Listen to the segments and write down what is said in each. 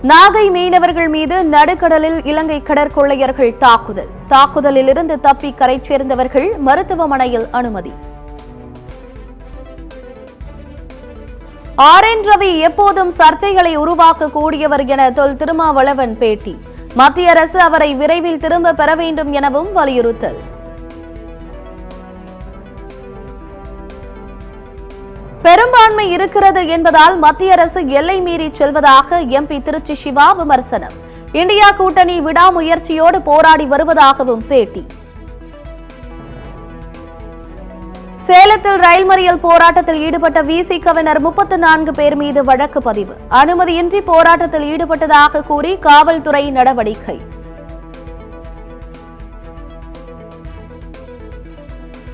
நாகை மீனவர்கள் மீது நடுக்கடலில் இலங்கை கடற்கொள்ளையர்கள் தாக்குதலில் இருந்து தப்பி கரை சேர்ந்தவர்கள் மருத்துவமனையில் அனுமதி. ஆர்.என். ரவி எப்போதும் சர்ச்சைகளை உருவாக்கக்கூடியவர் என தொல் திருமாவளவன் பேட்டி. மத்திய அரசு அவரை விரைவில் திரும்ப பெற வேண்டும் எனவும் வலியுறுத்தல். பெரும்பான்மை இருக்கிறது என்பதால் மத்திய அரசு எல்லை மீறி செல்வதாக எம்பி திருச்சி சிவா விமர்சனம். இந்தியா கூட்டணி விடாமுயற்சியோடு போராடி வருவதாகவும் பேட்டி. சேலத்தில் ரயில் மறியல் போராட்டத்தில் ஈடுபட்ட விசிகவினர் 34 பேர் மீது வழக்கு பதிவு. அனுமதியின்றி போராட்டத்தில் ஈடுபட்டதாக கூறி காவல்துறை நடவடிக்கை.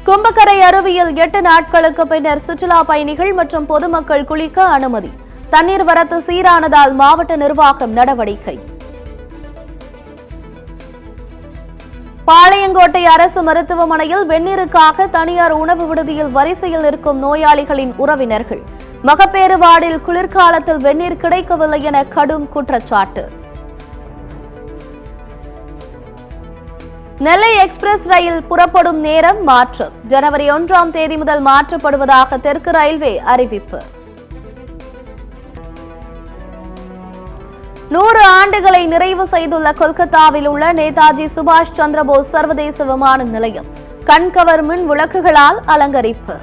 கும்பக்கரை அருவியில் 8 நாட்களுக்கு பின்னர் சுற்றுலா பயணிகள் மற்றும் பொதுமக்கள் குளிக்க அனுமதி. தண்ணீர் வரத்து சீரானதால் மாவட்ட நிர்வாகம் நடவடிக்கை. பாளையங்கோட்டை அரசு மருத்துவமனையில் வெந்நீருக்காக தனியார் உணவு விடுதியில் வரிசையில் இருக்கும் நோயாளிகளின் உறவினர்கள். மகப்பேறு வார்டில் குளிர்காலத்தில் வெந்நீர் கிடைக்கவில்லை என கடும் குற்றச்சாட்டு. நெல்லை எக்ஸ்பிரஸ் ரயில் புறப்படும் நேரம் மாற்றம். ஜனவரி 1ஆம் தேதி முதல் மாற்றப்படுவதாக தெற்கு ரயில்வே அறிவிப்பு. 100 ஆண்டுகளை நிறைவு செய்துள்ள கொல்கத்தாவில் உள்ள நேதாஜி சுபாஷ் சந்திரபோஸ் சர்வதேச விமான நிலையம் கண்கவர் மின் விளக்குகளால் அலங்கரிப்பு.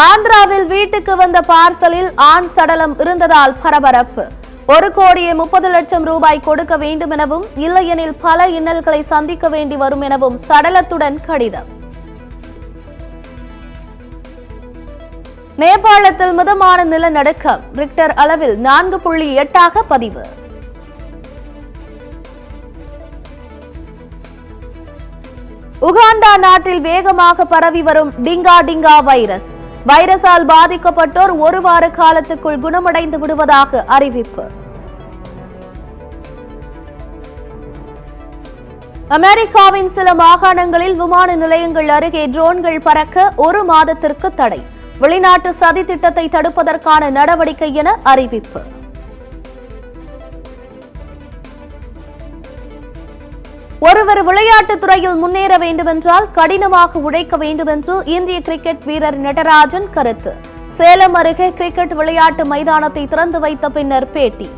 ஆந்திராவில் வீட்டுக்கு வந்த பார்சலில் ஆண் சடலம் இருந்ததால் பரபரப்பு. 1,30,00,000 ரூபாய் கொடுக்க வேண்டும் எனவும், இல்லையெனில் பல இன்னல்களை சந்திக்க வேண்டி வரும் எனவும் சடலத்துடன் கடிதம். நேபாளத்தில் மிதமான நிலநடுக்கம் ரிக்டர் அளவில் 4.8 பதிவு. உகாண்டா நாட்டில் வேகமாக பரவி வரும் டிங்கா வைரஸ். வைரஸால் பாதிக்கப்பட்டோர் 1 வார காலத்துக்குள் குணமடைந்து விடுவதாக அறிவிப்பு. அமெரிக்காவின் சில மாகாணங்களில் விமான நிலையங்கள் அருகே ட்ரோன்கள் பறக்க 1 மாதத்திற்கு தடை. வெளிநாட்டு சதி திட்டத்தை தடுப்பதற்கான நடவடிக்கை என அறிவிப்பு. ஒருவர் விளையாட்டுத் துறையில் முன்னேற வேண்டுமென்றால் கடினமாக உழைக்க வேண்டும் என்று இந்திய கிரிக்கெட் வீரர் நடராஜன் கருத்து. சேலம் அருகே கிரிக்கெட் விளையாட்டு மைதானத்தை திறந்து வைத்த பின்னர் பேட்டி.